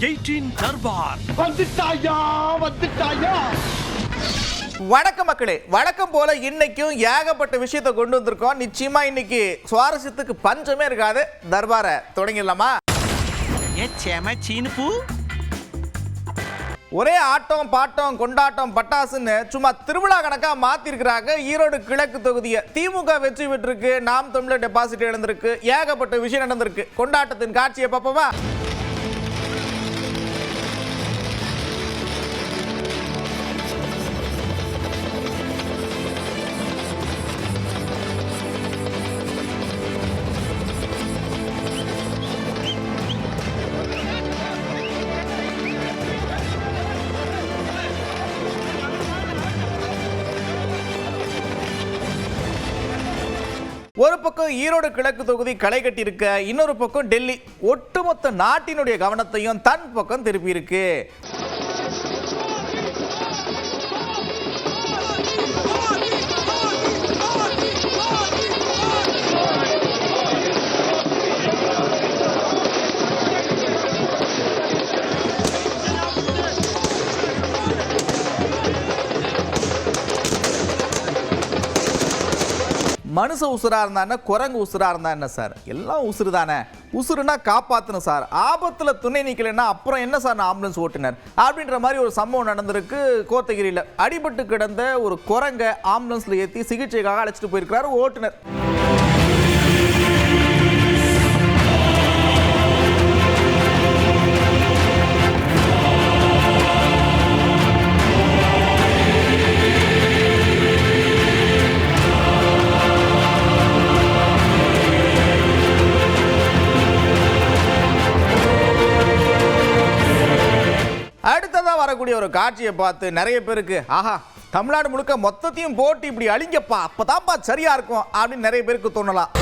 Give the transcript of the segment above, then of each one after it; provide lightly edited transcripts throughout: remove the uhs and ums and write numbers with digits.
18 தர்பார் வந்துட்டாயா. வணக்கம் மக்களே, வழக்கம் போல இன்னைக்கும் ஏகப்பட்ட விஷயத்தை கொண்டு வந்திருக்கோம். நிச்சயமா இன்னைக்கு சுவாரஸ்யத்துக்கு பஞ்சமே இருக்காது. தர்பாரை தொடங்கிடலாமா? ஒரே ஆட்டம் பாட்டம் கொண்டாட்டம் பட்டாசுன்னு சும்மா திருவிழா கணக்கா மாத்திருக்கிறாங்க ஈரோடு கிழக்கு தொகுதியை. திமுக வெற்றி பெற்றிருக்கு, நாம் தமிழர் டெபாசிட் இழந்திருக்கு, ஏகப்பட்ட விஷயம் நடந்திருக்கு. கொண்டாட்டத்தின் காட்சியை பார்ப்போமா? ஒரு பக்கம் ஈரோடு கிழக்கு தொகுதி களை கட்டி இருக்க, இன்னொரு பக்கம் டெல்லி ஒட்டுமொத்த நாட்டினுடைய கவனத்தையும் தன் பக்கம் திருப்பி இருக்கு. மனுஷ உசுரா இருந்தா என்ன, குரங்கு உசுரா இருந்தா என்ன சார்? எல்லாம் உசுறு தானே. உசுறுனா காப்பாற்றணும் சார். ஆபத்துல துணை நிக்கலைன்னா அப்புறம் என்ன சார் நான் ஆம்புலன்ஸ் ஓட்டுனர் அப்படின்ற மாதிரி ஒரு சம்பவம் நடந்திருக்கு கோத்தகிரியில். அடிபட்டு கிடந்த ஒரு குரங்கை ஆம்புலன்ஸ்ல ஏற்றி சிகிச்சைக்காக அழைச்சிட்டு போயிருக்கிறாரு ஓட்டுநர். அடுத்ததா வரக்கூடிய ஒரு காட்சியை பார்த்து நிறைய பேருக்கு ஆஹா, தமிழ்நாடு முழுக்க மொத்தத்தையும் போட்டு இப்படி அழிங்கப்பா, அப்பதான்ப்பா சரியா இருக்கும் அப்படின்னு நிறைய பேருக்கு தோணலாம்.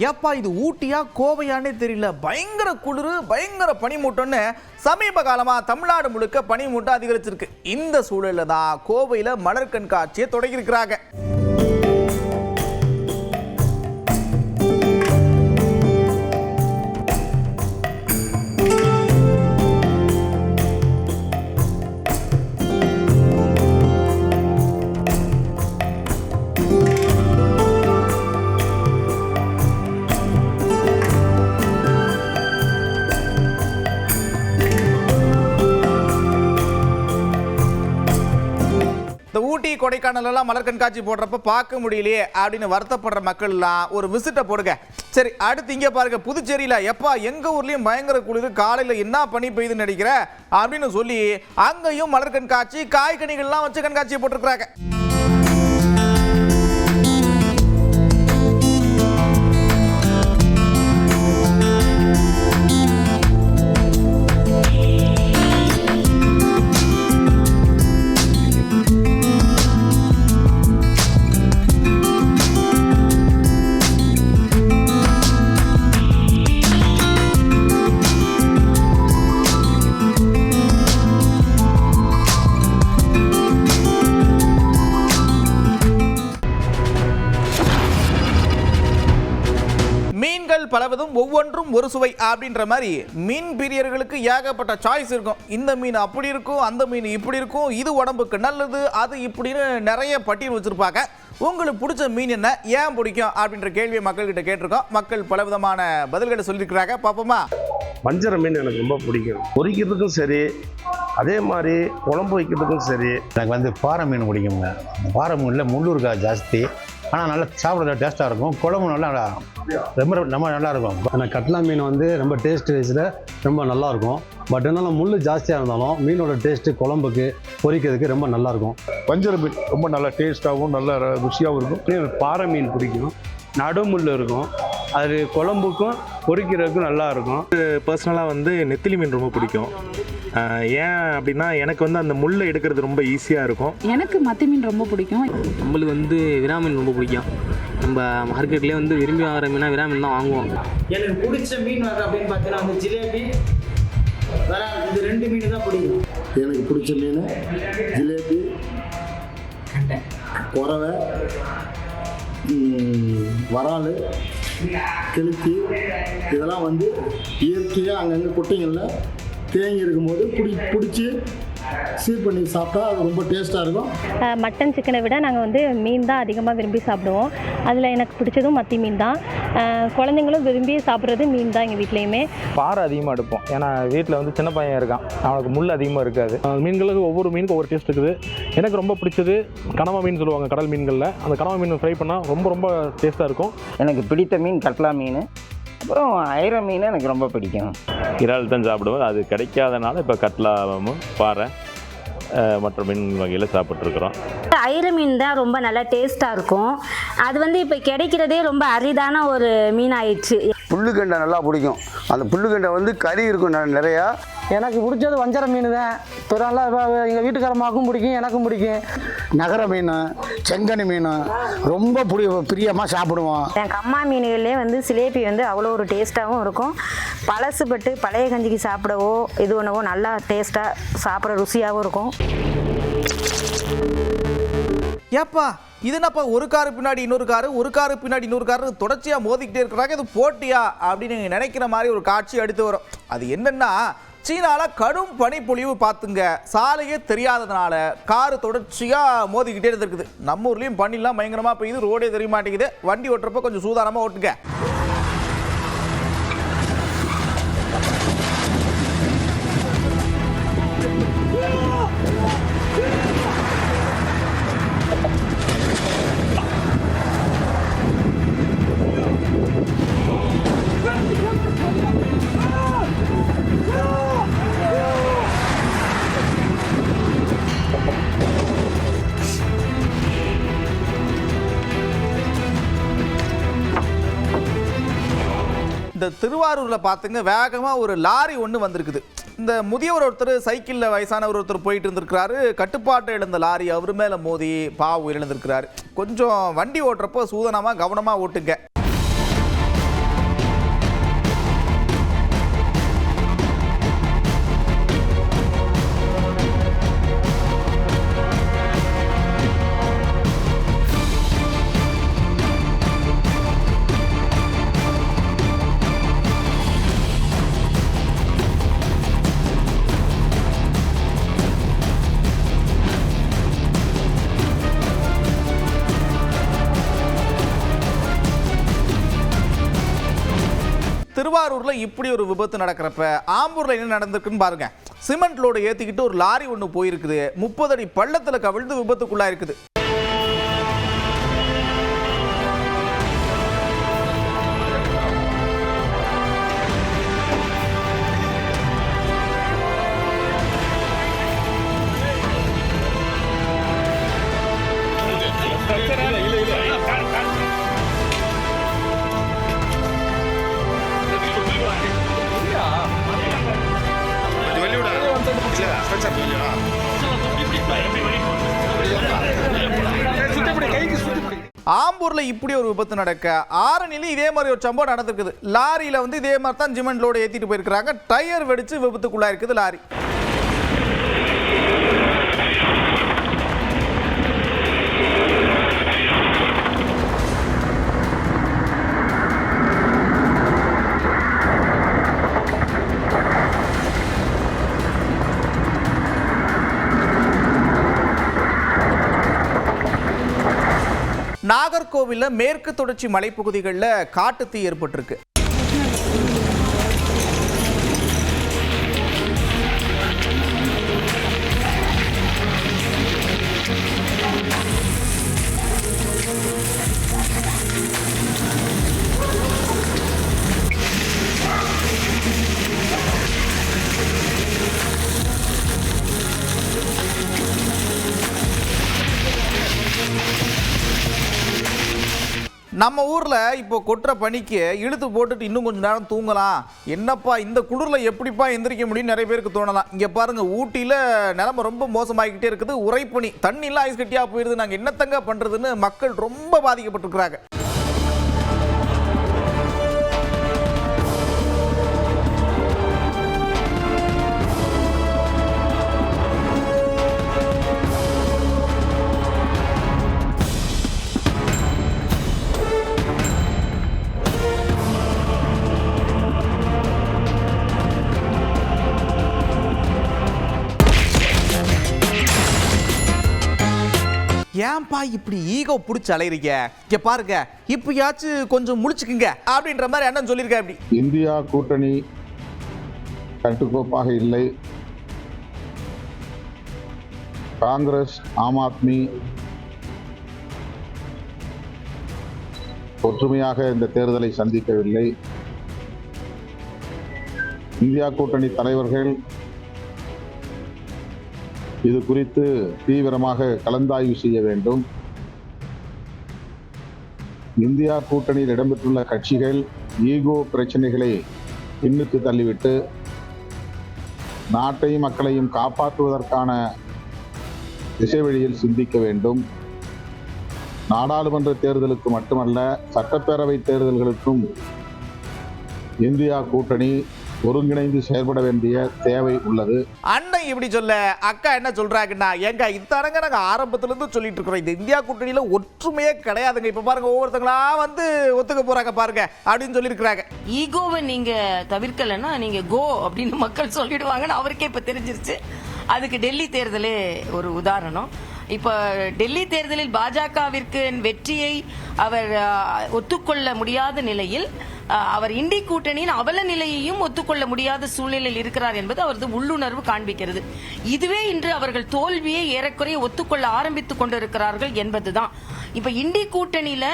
ஏப்பா இது ஊட்டியா கோவையானே தெரியல, பயங்கர குளிர் பயங்கர பனிமூட்டம்னு சமீப காலமா தமிழ்நாடு முழுக்க பனிமூட்டம் அதிகரிச்சிருக்கு. இந்த சூழல்ல தான் கோவையில மலர் கண்காட்சியை தொடங்கி இருக்கிறாங்க. இந்த ஊட்டி கொடைக்கானல் எல்லாம் மலர் கண்காட்சி போடுறப்ப பார்க்க முடியலையே அப்படின்னு வருத்தப்படுற மக்கள் எல்லாம் ஒரு விசிட்டை போடுங்க. சரி, அடுத்து இங்க பாருங்க, புதுச்சேரியில எப்பா எங்க ஊர்லயும் பயங்கர குளிர், காலையில என்ன பனி பெய்யுதுன்னு நினைக்கிற அப்படின்னு சொல்லி அங்கேயும் மலர் கண்காட்சி காய்கனிகள்லாம் வச்சு கண்காட்சியை போட்டிருக்கிறாங்க. பலவதும் ஒவ்வொன்றும் ஒரு சுவை அப்படின்ற மாதிரி மீன் பிரியர்களுக்கு ஏகப்பட்ட சாய்ஸ் இருக்கும். இந்த மீன் அப்படி இருக்கும், அந்த மீன் இப்படி இருக்கும், இது உடம்புக்கு நல்லது, அது இப்படின்னு நிறைய பட்டியல் வச்சிருப்பாங்க. உங்களுக்கு பிடிச்ச மீன் என்ன, ஏன் பிடிக்கும் அப்படின்ற கேள்வியை மக்கள்கிட்ட கேட்டிருக்கோம். மக்கள் பலவிதமான பதில்களை சொல்லியிருக்கிறாங்க. பார்ப்போமா? வஞ்சர மீன் எனக்கு ரொம்ப பிடிக்கும். பொரிக்கிறதுக்கும் சரி, அதே மாதிரி குழம்பு வைக்கிறதுக்கும் சரி. எனக்கு பாறை மீன் பிடிக்குங்க. பாறை மீனில் முள்ளு இருக்கா ஜாஸ்தி, ஆனால் நல்லா சாப்பிட டேஸ்ட்டாக இருக்கும். குழம்பு நல்லா ரொம்ப நல்லா இருக்கும். ஆனால் கட்லா மீன் ரொம்ப டேஸ்ட் வைஸில் ரொம்ப நல்லாயிருக்கும். பட் என்னால் முள் ஜாஸ்தியாக இருந்தாலும் மீனோட டேஸ்ட்டு குழம்புக்கு பொரிக்கிறதுக்கு ரொம்ப நல்லாயிருக்கும். வஞ்சர மீன் ரொம்ப நல்லா டேஸ்ட்டாகவும் நல்லா ருசியாகவும் இருக்கும். பாறை மீன் பிடிக்கும், நடுமுள் இருக்கும், அது குழம்புக்கும் பொரிக்கிறதுக்கும் நல்லா இருக்கும். பர்சனலாக நெத்திலி மீன் ரொம்ப பிடிக்கும். ஏன் அப்படின்னா எனக்கு வந்து அந்த முள்ளை எடுக்கிறது ரொம்ப ஈஸியாக இருக்கும். எனக்கு மத்தி மீன் ரொம்ப பிடிக்கும். நம்மளுக்கு வந்து விரா மீன் ரொம்ப பிடிக்கும். நம்ம மார்க்கெட்லேயே வந்து விரும்பி வாங்குற மீனாக விரா மீன் தான் வாங்குவோம். எனக்கு பிடிச்ச மீன் வகை அப்படின்னு பார்த்தீங்கன்னா வந்து ஜிலேபி, விரால், இது 2 மீன் தான் பிடிக்கும். எனக்கு பிடிச்ச மீன் ஜிலேபி, குறவை, வரால், கெளுத்தி, இதெல்லாம் வந்து இயற்கையாக அங்கங்கே குட்டைங்களில் தேங்கி இருக்கும்போது பிடிச்சி சீர் பண்ணி சாப்பிட்டா அது ரொம்ப டேஸ்ட்டாக இருக்கும். மட்டன் சிக்கனை விட நாங்கள் வந்து மீன் தான் அதிகமாக விரும்பி சாப்பிடுவோம். அதில் எனக்கு பிடிச்சதும் மத்தி மீன் தான். குழந்தைங்களும் விரும்பி சாப்பிட்றது மீன் தான் எங்கள் வீட்லேயுமே. பாறை அதிகமாக எடுப்போம். ஏன்னா வீட்டில் வந்து சின்ன பையன் இருக்கான், அவனுக்கு முள் அதிகமாக இருக்காது. மீன்களுக்கு ஒவ்வொரு மீனுக்கும் ஒவ்வொரு டேஸ்ட் இருக்குது. எனக்கு ரொம்ப பிடிச்சது கனவா மீன் சொல்லுவாங்க கடல் மீன்களில். அந்த கனவா மீன் ஃப்ரை பண்ணால் ரொம்ப ரொம்ப டேஸ்ட்டாக இருக்கும். எனக்கு பிடித்த மீன் கட்லா மீன், அப்புறம் ஐர மீன் எனக்கு ரொம்ப பிடிக்கும். இறால் தான் சாப்பிடுவோம். அது கிடைக்காதனால இப்போ கட்லாவும் பாறை மற்ற மீன் வகையில் சாப்பிட்ருக்குறோம். ஐர மீன் தான் ரொம்ப நல்லா டேஸ்ட்டாக இருக்கும். அது வந்து இப்போ கிடைக்கிறதே ரொம்ப அரிதான ஒரு மீன் ஆயிடுச்சு. புல்லுக்கண்டை நல்லா பிடிக்கும். அந்த புல்லுக்கண்டை வந்து கறி இருக்கும் நிறையா. எனக்கு பிடிச்சது வஞ்சர மீன் தான். நல்லா எங்கள் வீட்டுக்காரமாக்கும் பிடிக்கும், எனக்கும் பிடிக்கும். நகர மீன், செங்கனி மீன் ரொம்ப பிரியமாக சாப்பிடுவோம். என் கம்மா மீன்களே வந்து சிலேபி வந்து அவ்வளோ ஒரு டேஸ்ட்டாகவும் இருக்கும். பழசுப்பட்டு பழைய கஞ்சிக்கு சாப்பிடவோ இது ஒன்றவோ நல்லா டேஸ்ட்டாக சாப்பிட்ற ருசியாகவும் இருக்கும். ஏப்பா இது என்னப்பா ஒரு காரு பின்னாடி இன்னொரு காரு, ஒரு காரு பின்னாடி இன்னொரு காரு தொடர்ச்சியாக மோதிக்கிட்டே இருக்கிறாங்க, இது போட்டியா அப்படின்னு நீங்கள் நினைக்கிற மாதிரி ஒரு காட்சி அடுத்து வரும். அது என்னன்னா, சீனால கடும் பனிப்பொழிவு பார்த்துங்க. சாலையே தெரியாததுனால காரு தொடர்ச்சியாக மோதிக்கிட்டே இருந்திருக்குது. நம்ம ஊர்லேயும் பனிலாம் பயங்கரமாக பெய்யுது, ரோடே தெரிய மாட்டேங்குது. வண்டி ஓட்டுறப்ப கொஞ்சம் சூதானமாக ஓட்டுங்க. இந்த திருவாரூரில் பார்த்துங்க, வேகமாக ஒரு லாரி ஒன்று வந்திருக்குது. இந்த முதியவர் ஒருத்தர் சைக்கிளில் வயசானவர் ஒருத்தர் போயிட்டு இருந்திருக்கிறாரு. கட்டுப்பாட்டை இழந்த லாரி அவர் மேலே மோதி பாவு உயிரிழந்திருக்கிறாரு. கொஞ்சம் வண்டி ஓட்டுறப்போ சூதனமாக கவனமாக ஓட்டுங்க. திருவாரூர்ல இப்படி ஒரு விபத்து நடக்கிறப்ப ஆம்பூர்ல என்ன நடந்திருக்குன்னு பாருங்க. சிமெண்ட் லோடு ஏத்திக்கிட்டு ஒரு லாரி ஒன்று போயிருக்குது. 30 அடி பள்ளத்துல கவிழ்ந்து விபத்துக்குள்ளா இருக்குது. ஆம்பூர்ல இப்படி ஒரு விபத்து நடக்க ஆரணில இதே மாதிரி ஒரு சம்பவம் நடந்திருக்குது. லாரியில வந்து இதே மாதிரி தான் சிமெண்ட் லோடு ஏத்திட்டு போயிருக்காங்க. டயர் வெடிச்சு விபத்துக்குள்ளா இருக்குது லாரி. நாகர்கோவிலில் மேற்கு தொடர்ச்சி மலைப்பகுதிகளில் காட்டுத்தீ ஏற்பட்டிருக்கு. நம்ம ஊரில் இப்போ கொட்டுற பனிக்கு இழுத்து போட்டுட்டு இன்னும் கொஞ்சம் நேரம் தூங்கலாம், என்னப்பா இந்த குளிரில் எப்படிப்பா எந்திரிக்க முடியும் நிறைய பேருக்கு தோணலாம். இங்கே பாருங்கள், ஊட்டியில் நிலைமை ரொம்ப மோசமாகிக்கிட்டே இருக்குது. உறைப்பனி, தண்ணிலாம் ஐஸ் கட்டியாக போயிடுது, நாங்கள் என்னத்தங்க பண்ணுறதுன்னு மக்கள் ரொம்ப பாதிக்கப்பட்டிருக்கிறாங்க. ஏன்பா இப்படி ஈகோ பிடிச்சி அலைறீங்க? இங்க பாருங்க, இப்பயாச்சும் கொஞ்சம் முழிச்சுக்குங்க அப்படின்ற மாதிரி அண்ணன் சொல்லியிருக்கேன். அப்படி இந்தியா கூட்டணி கட்டுக்கோப்பாக இல்லை. காங்கிரஸ், ஆம் ஆத்மி ஒற்றுமையாக இந்த தேர்தலை சந்திக்கவில்லை. இந்தியா கூட்டணி தலைவர்கள் இது குறித்து தீவிரமாக கலந்தாய்வு செய்ய வேண்டும். இந்தியா கூட்டணியில் இடம்பெற்றுள்ள கட்சிகள் ஈகோ பிரச்சனைகளை பின்னுக்கு தள்ளிவிட்டு நாட்டையும் மக்களையும் காப்பாற்றுவதற்கான திசை வழியில் சிந்திக்க வேண்டும். நாடாளுமன்ற தேர்தலுக்கு மட்டுமல்ல, சட்டப்பேரவை தேர்தல்களுக்கும் இந்தியா கூட்டணி ஒருங்கிணைந்து செயல்பட வேண்டிய தேவை உள்ளது. அண்ணன் இப்படி சொல்ல அக்கா என்ன சொல்றாங்கன்னா, ஏங்க இதானங்க நாங்கள் ஆரம்பத்திலிருந்து சொல்லிட்டு இருக்கிறோம், இந்த இந்தியா கூட்டணியில ஒற்றுமையே கிடையாதுங்க. இப்ப பாருங்க, ஒவ்வொருத்தங்களா வந்து ஒத்துக்க போறாங்க பாருங்க அப்படின்னு சொல்லியிருக்கிறாங்க. ஈகோவை நீங்க தவிர்க்கலைன்னா நீங்க கோ அப்படின்னு மக்கள் சொல்லிடுவாங்கன்னு அவருக்கே இப்ப தெரிஞ்சிருச்சு. அதுக்கு டெல்லி தேர்தலே ஒரு உதாரணம். இப்போ டெல்லி தேர்தலில் பாஜகவிற்கு வெற்றியை அவர் ஒத்துக்கொள்ள முடியாத நிலையில் அவர் இண்டி கூட்டணியின் அவல நிலையையும் ஒத்துக்கொள்ள முடியாத சூழ்நிலையில் இருக்கிறார் என்பது அவரது உள்ளுணர்வு காண்பிக்கிறது. இதுவே இன்று அவர்கள் தோல்வியை ஏறக்குறைய ஒத்துக்கொள்ள ஆரம்பித்துக் கொண்டிருக்கிறார்கள் என்பதுதான். இப்ப இண்டி கூட்டணியில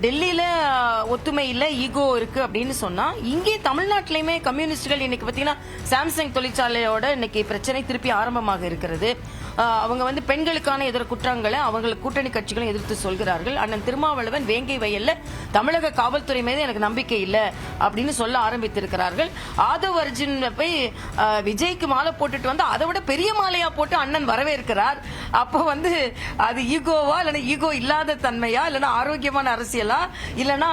டெல்லியில ஒத்துமை இல்ல, ஈகோ இருக்கு அப்படின்னு சொன்னா, இங்கே தமிழ்நாட்டிலுமே கம்யூனிஸ்டுகள் இன்னைக்கு பாத்தீங்கன்னா சாம்சங் தொழிற்சாலையோட இன்னைக்கு பிரச்சனை திருப்பி ஆரம்பமாக இருக்கிறது. அவங்க வந்து பெண்களுக்கான எதிர குற்றங்களை அவங்களுக்கு கூட்டணி கட்சிகளும் எதிர்த்து சொல்கிறார்கள். அண்ணன் திருமாவளவன் வேங்கை வயல்ல தமிழக காவல்துறை மீது எனக்கு நம்பிக்கை இல்லை அப்படின்னு சொல்ல ஆரம்பித்திருக்கிறார்கள். ஆதவ் அர்ஜுன் போய் விஜய்க்கு மாலை போட்டுட்டு வந்து அதை விட பெரிய மாலையா போட்டு அண்ணன் வரவேற்கிறார். அப்போ வந்து அது ஈகோவா இல்லைன்னா ஈகோ இல்லாத தன்மையா இல்லைன்னா ஆரோக்கியமான அரசியலா இல்லைன்னா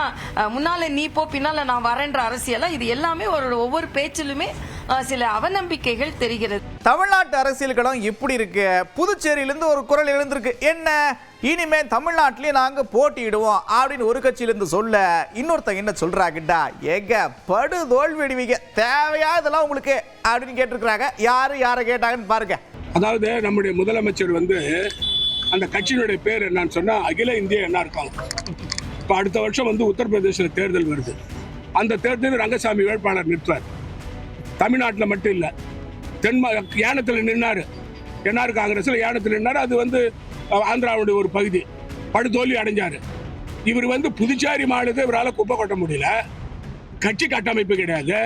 முன்னால நீ போ பின்னால நான் வரேன்ற அரசியலா? இது எல்லாமே ஒவ்வொரு பேச்சிலுமே சில அவநம்பிக்கைகள் தெரிகிறது. தமிழ்நாட்டு அரசியல் களம் இப்படி இருக்கு. புதுச்சேரியிலிருந்து ஒரு குரல் எழுந்திருக்கு, என்ன இனிமே தமிழ்நாட்டிலேயே நாங்க போட்டியிடுவோம் அப்படின்னு ஒரு கட்சியிலிருந்து சொல்ல, இன்னொருத்தங்க என்ன சொல்றாங்கடா, ஏங்க படு தோல்வி அடிவீங்க, தேவையா இதெல்லாம் உங்களுக்கு அப்படின்னு கேட்டிருக்கிறாங்க. யாரை கேட்டாங்கன்னு பாருங்க. அதாவது நம்முடைய முதலமைச்சர் வந்து அந்த கட்சியினுடைய பேர் என்னன்னு சொன்னா அகில இந்திய என்ன இருக்காங்க. இப்ப அடுத்த வருஷம் வந்து உத்தரப்பிரதேச தேர்தல் வருது. அந்த தேர்தலில் ரங்கசாமி வேட்பாளர் நிற்பார். தமிழ்நாட்டில் மட்டும் இல்லை, யானத்தில் நின்னாரு, என்ஆர் காங்கிரஸில் யானத்தில் நின்னாரு. அது வந்து ஆந்திராவுடைய ஒரு பகுதி, படுதோல்வி அடைஞ்சாரு. இவர் வந்து புதுச்சேரி மாநிலத்தை இவரால் குப்பை கொட்ட முடியல, கட்சி கட்டமைப்பு கிடையாது,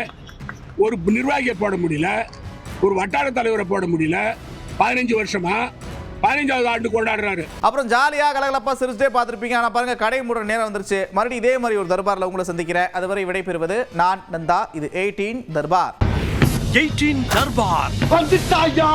ஒரு நிர்வாகியை போட முடியல, ஒரு வட்டார தலைவரை போட முடியல. 15 வருஷமா 15வது ஆண்டு கொண்டாடுறாரு. அப்புறம் ஜாலியா கலகலப்பா சிரிச்சுட்டே பார்த்துருப்பீங்க. ஆனால் பாருங்க, கடை மூடுற நேரம் வந்துருச்சு. மறுபடியும் இதே மாதிரி ஒரு தர்பாரில் உங்களை சந்திக்கிறேன். அதுவரை விடைபெறுவது நான் நந்தா. இது 18 தர்பார். 18 தர்பார் வந்துட்டாயா.